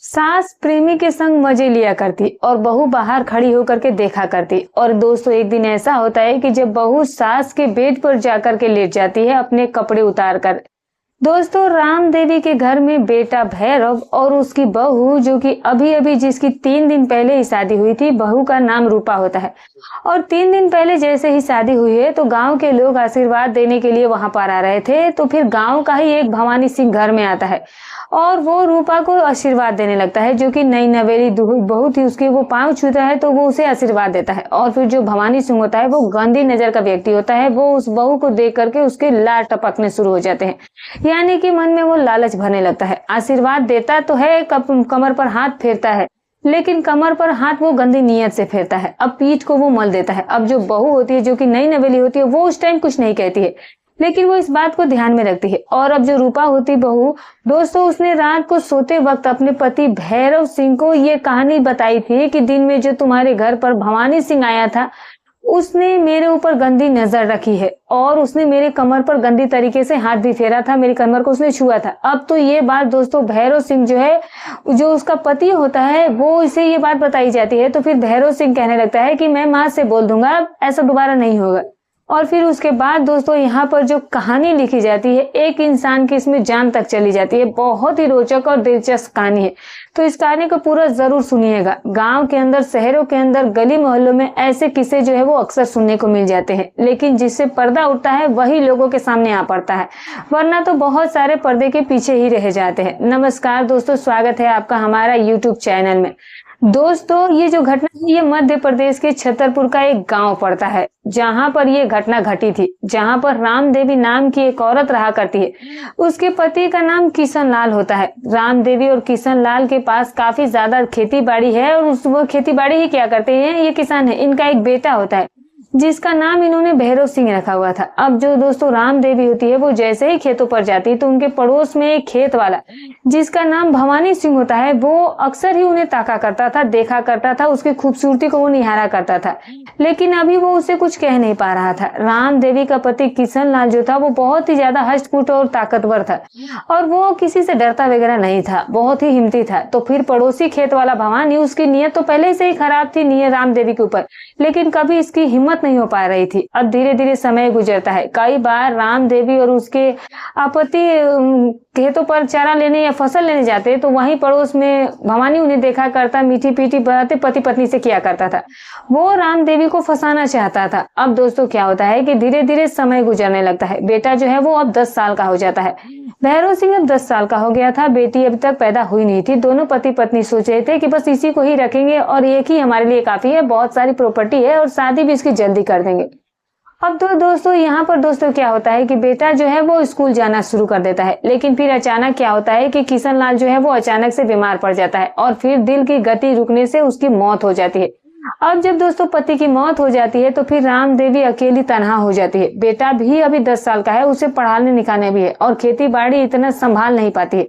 सास प्रेमी के संग मजे लिया करती और बहू बाहर खड़ी होकर के देखा करती। और दोस्तों एक दिन ऐसा होता है कि जब बहू सास के बेड पर जाकर के लेट जाती है अपने कपड़े उतार कर। दोस्तों राम देवी के घर में बेटा भैरव और उसकी बहू जो कि अभी अभी जिसकी 3 दिन पहले ही शादी हुई थी, बहू का नाम रूपा होता है। और 3 दिन पहले जैसे ही शादी हुई है तो गांव के लोग आशीर्वाद देने के लिए वहां पर आ रहे थे। तो फिर गांव का ही एक भवानी सिंह घर में आता है और वो रूपा को आशीर्वाद देने लगता है। जो कि नई नवेली बहू थी, उसके वो पांव छूता है तो वो उसे आशीर्वाद देता है। और फिर जो भवानी सिंह होता है वो गंदी नजर का व्यक्ति होता है, वो उस बहू को देख करके उसके लार टपकने शुरू हो जाते हैं। यानी कि मन में वो लालच भरने लगता है। आशीर्वाद देता तो है, कमर पर हाथ फेरता है, लेकिन कमर पर हाथ वो गंदी नीयत से फेरता है। अब पीठ को वो मल देता है। अब जो बहू होती है जो कि नई नवेली होती है वो उस टाइम कुछ नहीं कहती है, लेकिन वो इस बात को ध्यान में रखती है। और अब जो रूपा होती बहू, दोस्तों उसने रात को सोते वक्त अपने पति भैरव सिंह को ये कहानी बताई थी कि दिन में जो तुम्हारे घर पर भवानी सिंह आया था उसने मेरे ऊपर गंदी नजर रखी है और उसने मेरे कमर पर गंदी तरीके से हाथ भी फेरा था, मेरी कमर को उसने छुआ था। अब तो ये बात दोस्तों भैरव सिंह जो है, जो उसका पति होता है, वो इसे ये बात बताई जाती है। तो फिर भैरव सिंह कहने लगता है कि मैं माँ से बोल दूंगा, ऐसा दोबारा नहीं होगा। और फिर उसके बाद दोस्तों यहाँ पर जो कहानी लिखी जाती है, एक इंसान की इसमें जान तक चली जाती है। बहुत ही रोचक और दिलचस्प कहानी है, तो इस कहानी को पूरा जरूर सुनिएगा। गांव के अंदर, शहरों के अंदर, गली मोहल्लों में ऐसे किस्से जो है वो अक्सर सुनने को मिल जाते हैं, लेकिन जिससे पर्दा उठता है वही लोगों के सामने आ पड़ता है, वरना तो बहुत सारे पर्दे के पीछे ही रह जाते हैं। नमस्कार दोस्तों, स्वागत है आपका हमारा यूट्यूब चैनल में। दोस्तों ये जो घटना है ये मध्य प्रदेश के छतरपुर का एक गांव पड़ता है, जहां पर ये घटना घटी थी, जहां पर राम देवी नाम की एक औरत रहा करती है। उसके पति का नाम किशन लाल होता है। राम देवी और किशन लाल के पास काफी ज्यादा खेती बाड़ी है और वो खेती बाड़ी ही क्या करते हैं, ये किसान है। इनका एक बेटा होता है जिसका नाम इन्होंने भैरव सिंह रखा हुआ था। अब जो दोस्तों राम देवी होती है वो जैसे ही खेतों पर जाती है तो उनके पड़ोस में एक खेत वाला जिसका नाम भवानी सिंह होता है, वो अक्सर ही उन्हें ताका करता था, देखा करता था, उसकी खूबसूरती को वो निहारा करता था, लेकिन अभी वो उसे कुछ कह नहीं पा रहा था। राम देवी का पति किशन लाल जो था वो बहुत ही ज्यादा हष्टपुष्ट और ताकतवर था और वो किसी से डरता वगैरह नहीं था, बहुत ही हिम्मती था। तो फिर पड़ोसी खेत वाला भवानी, उसकी नीयत तो पहले से ही खराब थी नीयत राम देवी के ऊपर, लेकिन कभी इसकी हिम्मत नहीं हो पा रही थी। अब धीरे धीरे समय गुजरता है। कई बार राम देवी और उसके पति खेतों पर चारा लेने या फसल लेने जाते तो वहीं पड़ोस में भवानी उन्हें देखा करता, मीठी पीठी बातें पति पत्नी से किया करता था। वो राम देवी को फंसाना चाहता था। अब दोस्तों क्या होता है कि धीरे धीरे समय गुजरने लगता है। बेटा जो है वो अब 10 साल का हो जाता है। भैरव सिंह अब 10 साल का हो गया था। बेटी अभी तक पैदा हुई नहीं थी। दोनों पति पत्नी सोच रहे थे कि बस इसी को ही रखेंगे और एक ही हमारे लिए काफी है, बहुत सारी प्रॉपर्टी है और शादी भी इसकी जल्दी कर देंगे। अब तो दोस्तों यहाँ पर दोस्तों क्या होता है कि बेटा जो है वो स्कूल जाना शुरू कर देता है, लेकिन फिर अचानक क्या होता है कि किशन लाल जो है वो अचानक से बीमार पड़ जाता है और फिर दिल की गति रुकने से उसकी मौत हो जाती है। अब जब दोस्तों पति की मौत हो जाती है तो फिर राम देवी अकेली तनहा हो जाती है। बेटा भी अभी 10 साल का है, उसे पढ़ाने लिखाने भी है और खेती बाड़ी इतना संभाल नहीं पाती है।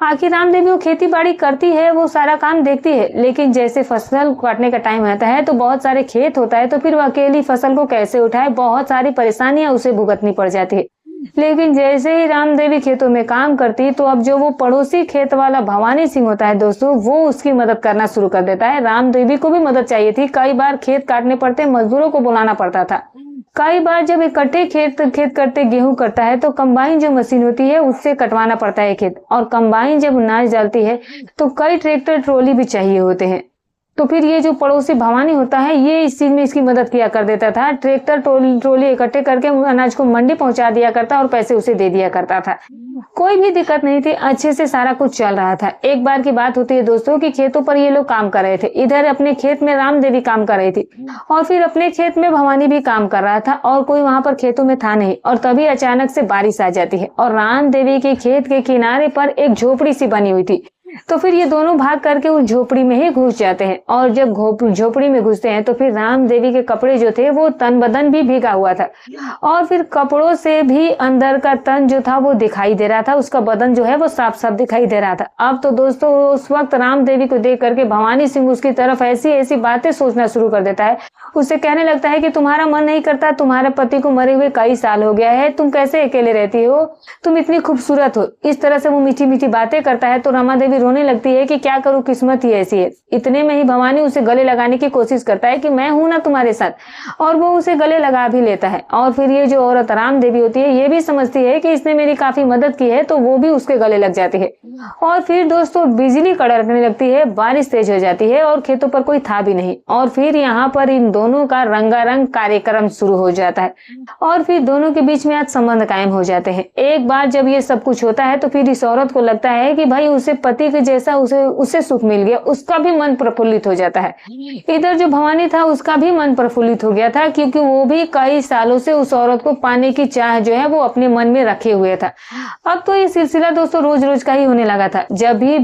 आखिर राम देवी वो खेती बाड़ी करती है, वो सारा काम देखती है, लेकिन जैसे फसल काटने का टाइम आता है तो बहुत सारे खेत होता है, तो फिर वो अकेली फसल को कैसे उठाए, बहुत सारी परेशानियां उसे भुगतनी पड़ जाती है। लेकिन जैसे ही राम देवी खेतों में काम करती तो अब जो वो पड़ोसी खेत वाला भवानी सिंह होता है दोस्तों, वो उसकी मदद करना शुरू कर देता है। राम देवी को भी मदद चाहिए थी। कई बार खेत काटने पड़ते, मजदूरों को बुलाना पड़ता था। कई बार जब इकट्ठे खेत करते गेहूं करता है तो कंबाइन जो मशीन होती है उससे कटवाना पड़ता है खेत, और कंबाइन जब अनाज डालती है तो कई ट्रैक्टर ट्रॉली भी चाहिए होते हैं। तो फिर ये जो पड़ोसी भवानी होता है ये इस चीज में इसकी मदद किया कर देता था। ट्रैक्टर ट्रॉली इकट्ठे करके अनाज को मंडी पहुंचा दिया करता और पैसे उसे दे दिया करता था। कोई भी दिक्कत नहीं थी, अच्छे से सारा कुछ चल रहा था। एक बार की बात होती है दोस्तों कि खेतों पर ये लोग काम कर रहे थे। इधर अपने खेत में राम देवी काम कर रही थी और फिर अपने खेत में भवानी भी काम कर रहा था और कोई वहां पर खेतों में था नहीं। और तभी अचानक से बारिश आ जाती है और राम देवी के खेत के किनारे पर एक झोपड़ी सी बनी हुई थी। तो फिर ये दोनों भाग करके उस झोपड़ी में ही घुस जाते हैं और जब झोपड़ी में घुसते हैं तो फिर राम देवी के कपड़े जो थे वो तन बदन भी भीगा हुआ था और फिर कपड़ों से भी अंदर का तन जो था वो दिखाई दे रहा था, उसका बदन जो है वो साफ साफ दिखाई दे रहा था। अब तो दोस्तों उस वक्त राम देवी को देख करके भवानी सिंह उसकी तरफ ऐसी ऐसी बातें सोचना शुरू कर देता है। उसे कहने लगता है कि तुम्हारा मन नहीं करता, तुम्हारे पति को मरे हुए कई साल हो गया है, तुम कैसे अकेले रहती हो, तुम इतनी खूबसूरत हो। इस तरह से वो मीठी मीठी बातें करता है तो रमा देवी रोने लगती है कि क्या करूं, किस्मत ही ऐसी है। इतने में ही भवानी उसे गले लगाने की कोशिश करता है कि मैं हूं ना तुम्हारे साथ, और वो उसे गले लगा भी लेता है। और फिर ये जो औरत राम देवी होती है ये भी समझती है कि इसने मेरी काफी मदद की है, तो वो भी उसके गले लग जाती है। और फिर दोस्तों बिजली कड़कने लगती है, बारिश तेज हो जाती है और खेतों पर कोई था भी नहीं। और फिर यहाँ पर इन दोनों का रंगारंग कार्यक्रम शुरू हो जाता है और फिर दोनों के बीच में आज संबंध कायम हो जाते हैं। एक बार जब ये सब कुछ होता है तो फिर इस औरत को लगता है कि भाई उसे पति के जैसा उसे सुख मिल गया, उसका भी मन प्रफुल्लित हो जाता है। इधर जो भवानी था उसका भी मन प्रफुल्लित हो गया था, क्योंकि वो भी कई सालों से उस औरत को पाने की चाह जो है वो अपने मन में रखे हुए था। अब तो ये सिलसिला दोस्तों रोज रोज का ही होने लगा था। जब भी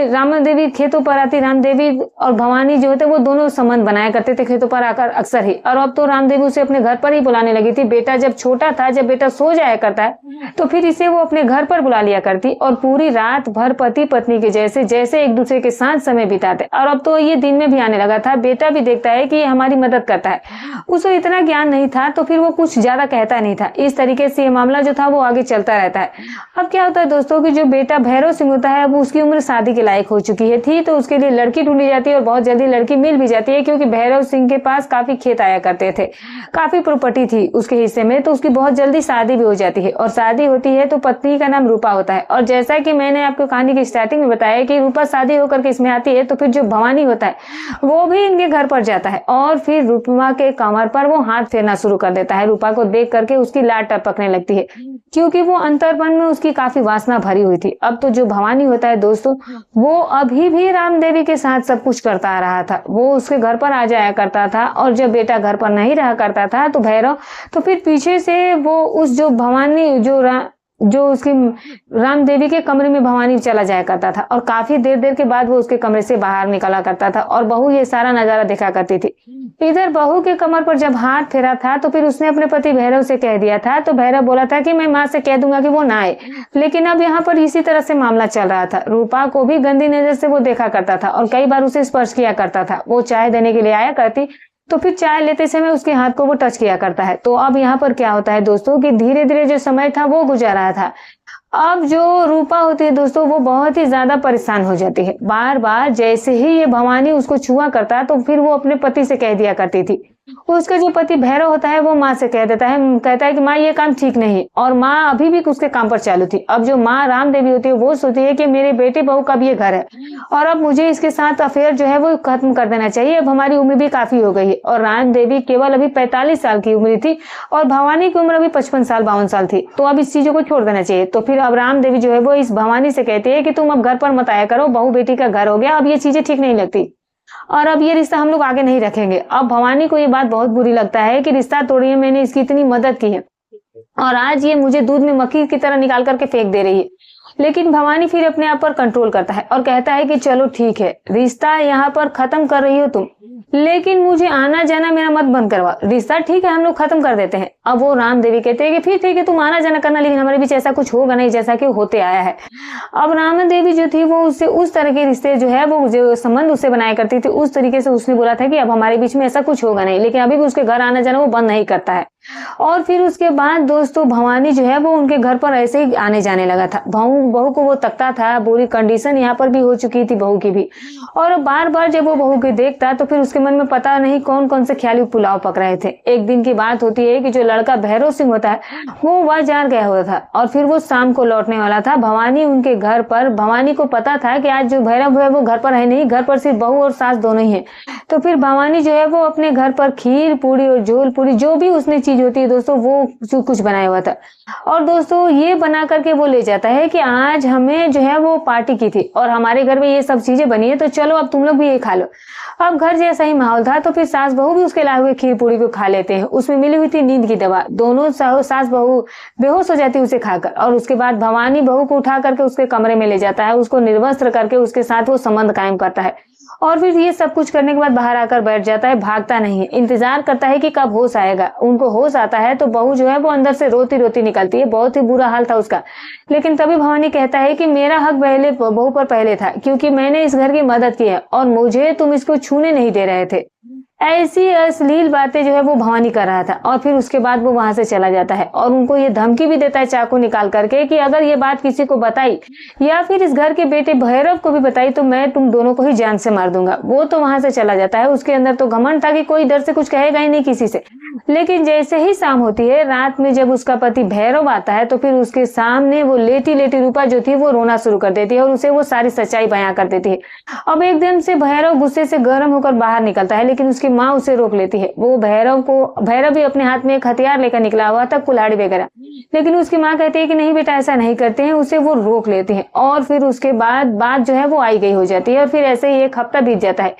राम देवी खेतों पर आती, राम देवी और भवानी जो होते वो दोनों संबंध बनाया करते थे खेतों पर आकर अक्सर ही। और अब तो राम देवी उसे अपने घर पर ही बुलाने लगी थी। बेटा जब छोटा था, जब बेटा सो जाया करता है तो फिर इसे वो अपने घर पर बुला लिया करती और पूरी रात भर पति पत्नी के जैसे जैसे एक दूसरे के साथ समय बिताते। और अब तो ये दिन में भी आने लगा था। बेटा भी देखता है कि ये हमारी मदद करता है। उसे इतना ज्ञान नहीं था तो फिर वो कुछ ज्यादा कहता नहीं था। इस तरीके से ये मामला जो था वो आगे चलता रहता है। अब क्या होता है दोस्तों कि जो बेटा भैरव सिंह होता है, अब उसकी उम्र शादी के लायक हो चुकी है थी, तो उसके लिए लड़की ढूंढी जाती है और बहुत जल्दी लड़की मिल भी जाती है, क्योंकि भैरव सिंह के पास काफी खेत आया करते थे, काफी प्रॉपर्टी थी उसके हिस्से में। तो उसकी बहुत जल्दी शादी भी हो जाती है और शादी होती है तो पत्नी का नाम रूपा होता है। और जैसा कि मैंने आपको कहानी की स्टार्टिंग में बताया कि रूपा शादी होकर के इसमें आती है, तो फिर जो भवानी होता है वो भी इनके घर पर जाता है और फिर रूपा के कमर पर वो हाथ फेरना शुरू कर देता है। रूपा को देख करके उसकी लार टपकने लगती है, क्योंकि वो अंतर्मन में उसकी काफी वासना भरी हुई थी। अब तो जो भवानी होता है दोस्तों, वो अभी भी राम देवी के साथ सब कुछ करता आ रहा था। वो उसके घर पर आ जाया करता था और जब बेटा घर पर नहीं रहा करता था तो भैरव तो फिर पीछे से वो उस जो भवानी जो उसकी राम देवी के कमरे में भवानी चला जाया करता था और काफी देर के बाद वो उसके कमरे से बाहर निकला करता था और बहू ये सारा नजारा देखा करती थी। इधर बहू के कमर पर जब हाथ फेरा था तो फिर उसने अपने पति भैरव से कह दिया था। तो भैरव बोला था कि मैं माँ से कह दूंगा कि वो ना आए, लेकिन अब यहाँ पर इसी तरह से मामला चल रहा था। रूपा को भी गंदी नजर से वो देखा करता था और कई बार उसे स्पर्श किया करता था। वो चाय देने के लिए आया करती तो फिर चाय लेते समय उसके हाथ को वो टच किया करता है। तो अब यहाँ पर क्या होता है दोस्तों कि धीरे धीरे जो समय था वो गुजर रहा था। अब जो रूपा होती है दोस्तों वो बहुत ही ज्यादा परेशान हो जाती है। बार बार जैसे ही ये भवानी उसको छुआ करता तो फिर वो अपने पति से कह दिया करती थी। उसका जो पति भैरव होता है वो माँ से कह देता है, कहता है कि माँ ये काम ठीक नहीं, और माँ अभी भी उसके काम पर चालू थी। अब जो माँ राम देवी होती है वो सोचती है कि मेरे बेटे बहू का भी ये घर है और अब मुझे इसके साथ अफेयर जो है वो खत्म कर देना चाहिए। अब हमारी उम्र भी काफी हो गई है और राम देवी केवल अभी 45 साल की उम्र थी और भवानी की उम्र अभी 55 साल 52 साल थी, तो अब इस चीजों को छोड़ देना चाहिए। तो फिर अब राम देवी जो है वो इस भवानी से कहती है कि तुम अब घर पर मत आया करो, बहू बेटी का घर हो गया, अब ये चीजें ठीक नहीं लगती और अब ये रिश्ता हम लोग आगे नहीं रखेंगे। अब भवानी को ये बात बहुत बुरी लगता है कि रिश्ता तोड़िए, मैंने इसकी इतनी मदद की है और आज ये मुझे दूध में मक्खी की तरह निकाल करके फेंक दे रही है। लेकिन भवानी फिर अपने आप पर कंट्रोल करता है और कहता है कि चलो ठीक है, रिश्ता यहाँ पर खत्म कर रही हो तुम, लेकिन मुझे आना जाना मेरा मत बंद करवा। रिश्ता ठीक है हम लोग खत्म कर देते हैं। अब वो राम देवी कहते हैं कि फिर ठीक है तुम आना जाना करना, लेकिन हमारे बीच ऐसा कुछ होगा नहीं जैसा कि होते आया है। अब राम देवी जो थी वो उससे उस तरह के रिश्ते जो है वो जो संबंध उससे बनाया करती थी, उस तरीके से उसने बोला था कि अब हमारे बीच में ऐसा कुछ होगा नहीं, लेकिन अभी भी उसके घर आना जाना वो बंद नहीं करता है। और फिर उसके बाद दोस्तों भवानी जो है वो उनके घर पर ऐसे ही आने जाने लगा था। बहू को वो तकता था, बुरी कंडीशन यहाँ पर भी हो चुकी थी बहू की भी, और बार बार जब वो बहू को देखता तो फिर उसके मन में पता नहीं कौन कौन से ख्याली पुलाव पक रहे थे। एक दिन की बात होती है कि जो लड़का भैरव सिंह होता है वो बाजार गया हुआ था और फिर वो शाम को लौटने वाला था। भवानी उनके घर पर, भवानी को पता था कि आज जो भैरव है वो घर पर है नहीं, घर पर सिर्फ बहू और सास दोनों ही है। तो फिर भवानी जो है वो अपने घर पर खीर पूरी और झोल पूरी जो भी उसने चीज होती है दोस्तों वो कुछ बनाया हुआ था और दोस्तों ये बना करके वो ले जाता है कि आज हमें जो है वो पार्टी की थी और हमारे घर में ये सब चीजें बनी है, तो चलो अब तुम लोग भी ये खा लो। अब घर जैसा ही माहौल था तो फिर सास बहू भी उसके लाए हुए खीर पूरी को खा लेते हैं। उसमें मिली हुई थी नींद की दवा। दोनों सास बहू बेहोश हो जाती है उसे खाकर और उसके बाद भवानी बहू को उठा करके उसके कमरे में ले जाता है, उसको निर्वस्त्र करके उसके साथ वो संबंध कायम करता है और फिर ये सब कुछ करने के बाद बाहर आकर बैठ जाता है। भागता नहीं है, इंतजार करता है कि कब होश आएगा। उनको होश आता है तो बहू जो है वो अंदर से रोती रोती निकलती है, बहुत ही बुरा हाल था उसका। लेकिन तभी भवानी कहता है कि मेरा हक पहले बहू पर पहले था, क्योंकि मैंने इस घर की मदद की है और मुझे तुम इसको छूने नहीं दे रहे थे। ऐसी अश्लील बातें जो है वो भवानी कर रहा था और फिर उसके बाद वो वहां से चला जाता है और उनको ये धमकी भी देता है चाकू निकाल करके कि अगर ये बात किसी को बताई या फिर इस घर के बेटे भैरव को भी बताई तो मैं तुम दोनों को ही जान से मार दूंगा। वो तो वहां से चला जाता है। उसके अंदर तो घमंड था कि कोई इधर से कुछ कहेगा ही नहीं किसी से। लेकिन जैसे ही शाम होती है, रात में जब उसका पति भैरव आता है तो फिर उसके सामने वो लेटी लेटी रूपा जो थी वो रोना शुरू कर देती है और उसे वो सारी सच्चाई बयां कर देती है। अब एकदम से भैरव गुस्से से गर्म होकर बाहर निकलता है, लेकिन उसकी माँ उसे रोक लेती है। वो भैरव भी अपने हाथ में एक हथियार लेकर निकला हुआ था, कुल्हाड़ी वगैरह, लेकिन उसकी माँ कहती है कि नहीं बेटा ऐसा नहीं करते हैं। उसे वो रोक लेती है और फिर उसके बाद बात जो है वो आई गई हो जाती है और फिर ऐसे ही एक हफ्ता बीत जाता है।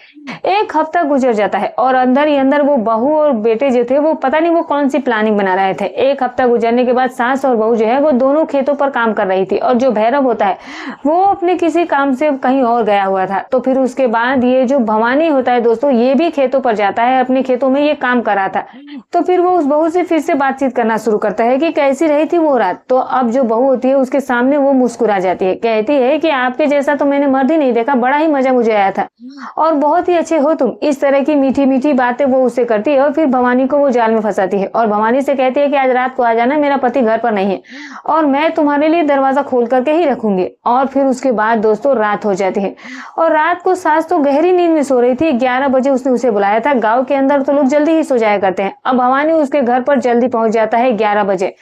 एक हफ्ता गुजर जाता है और अंदर ही अंदर वो बहू और बेटे जो थे वो पता नहीं वो कौन सी प्लानिंग बना रहे थे। एक हफ्ता गुजरने के बाद सास और बहू जो है वो दोनों खेतों पर काम कर रही थी और जो भैरव होता है वो अपने किसी काम से कहीं और गया हुआ था। तो फिर उसके बाद ये जो भवानी होता है दोस्तों, ये भी खेतों पर जाता है, अपने खेतों में ये काम कर रहा था। तो फिर वो उस बहू से फिर से बातचीत करना शुरू करता है कि कैसी रही थी वो रात। तो अब जो बहू होती है उसके सामने वो मुस्कुरा जाती है, कहती है कि आपके जैसा तो मैंने मर्द ही नहीं देखा, बड़ा ही मजा मुझे आया था और बहुत ही अच्छे हो तुम। इस तरह की मीठी मीठी बातें वो उससे करती है और फिर भवानी को वो जाल में फंसाती है और भवानी से कहती है कि आज रात को आ जाना, मेरा पति घर पर नहीं है और मैं तुम्हारे लिए दरवाजा खोल करके ही रखूंगी। और फिर उसके बाद दोस्तों रात हो जाती है और रात को सास तो गहरी नींद में सो रही थी। 11 बजे उसने उसे बुलाया था। गांव के अंदर तो लोग जल्दी ही सो जाया करते हैं। अब भवानी उसके घर पर जल्दी पहुंच जाता है 11 बजे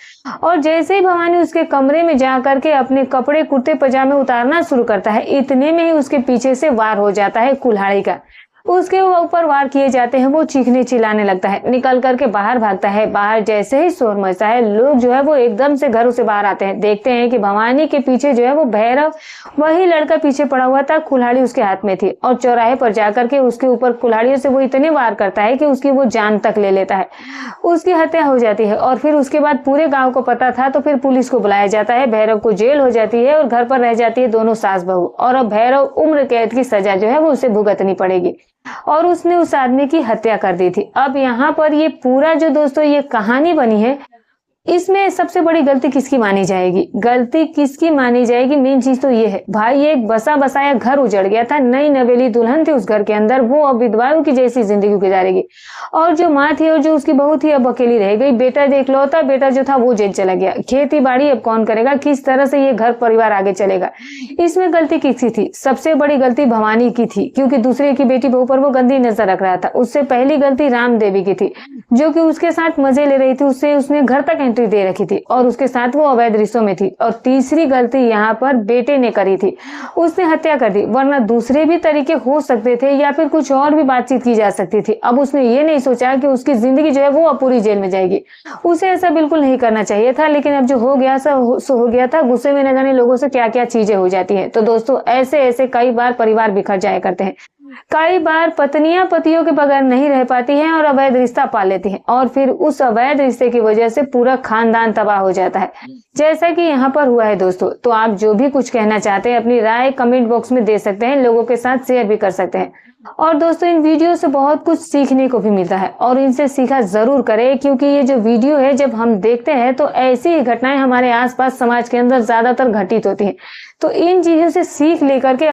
और जैसे ही भवानी उसके कमरे में जा करके अपने कपड़े कुर्ते पजामे उतारना शुरू करता है, इतने में ही उसके पीछे से वार हो जाता है कुल्हाड़ी का। उसके ऊपर वार किए जाते हैं। वो चीखने चिल्लाने लगता है, निकल करके बाहर भागता है। बाहर जैसे ही शोर मचता है, लोग जो है वो एकदम से घरों से बाहर आते हैं। देखते हैं कि भवानी के पीछे जो है वो भैरव, वही लड़का पीछे पड़ा हुआ था, कुल्हाड़ी उसके हाथ में थी और चौराहे पर जाकर के उसके ऊपर कुल्हाड़ियों से वो इतने वार करता है कि उसकी वो जान तक ले लेता है। उसकी हत्या हो जाती है और फिर उसके बाद पूरे गाँव को पता था तो फिर पुलिस को बुलाया जाता है। भैरव को जेल हो जाती है और घर पर रह जाती है दोनों सास बहू और अब भैरव उम्र कैद की सजा जो है वो उसे भुगतनी पड़ेगी और उसने उस आदमी की हत्या कर दी थी। अब यहाँ पर ये पूरा जो दोस्तों ये कहानी बनी है, इसमें सबसे बड़ी गलती किसकी मानी जाएगी? गलती किसकी मानी जाएगी? मेन चीज तो ये है, भाई एक बसा बसाया घर उजड़ गया था, नई नवेली दुल्हन थी उस घर के अंदर, वो अब विधवाओं की जैसी जिंदगी गुजारेगी और जो माँ थी और जो उसकी बहू थी अब अकेली रह गई। बेटा देख लो था, बेटा जो था वो जेल चला गया। खेती बाड़ी अब कौन करेगा? किस तरह से ये घर परिवार आगे चलेगा? इसमें गलती किसकी थी? सबसे बड़ी गलती भवानी की थी, क्योंकि दूसरे की बेटी बहू पर वो गंदी नजर रख रहा था। उससे पहली गलती राम देवी की थी, जो कि उसके साथ मजे ले रही थी, उससे उसने घर तक एंट्री दे रखी थी और उसके साथ वो अवैध रिश्तों में थी। और तीसरी गलती यहाँ पर बेटे ने करी थी, उसने हत्या कर दी, वरना दूसरे भी तरीके हो सकते थे या फिर कुछ और भी बातचीत की जा सकती थी। अब उसने ये नहीं सोचा कि उसकी जिंदगी जो है वो अब पूरी जेल में जाएगी। उसे ऐसा बिल्कुल नहीं करना चाहिए था, लेकिन अब जो हो गया सो हो गया था। गुस्से में न जाने लोगों से क्या क्या चीजें हो जाती है। तो दोस्तों ऐसे ऐसे कई बार परिवार बिखर जाया करते हैं, कई बार पत्नियां पतियों के बगैर नहीं रह पाती हैं और अवैध रिश्ता पाल लेती हैं और फिर उस अवैध रिश्ते की वजह से पूरा खानदान तबाह हो जाता है, जैसा कि यहाँ पर हुआ है दोस्तों। तो आप जो भी कुछ कहना चाहते हैं अपनी राय कमेंट बॉक्स में दे सकते हैं, लोगों के साथ शेयर भी कर सकते हैं। और दोस्तों इन वीडियो से बहुत कुछ सीखने को भी मिलता है और इनसे सीखा जरूर करें, क्योंकि ये जो वीडियो है जब हम देखते हैं तो ऐसी ही घटनाएं हमारे आसपास समाज के अंदर ज्यादातर घटित होती हैं। तो इन चीजों से सीख लेकर के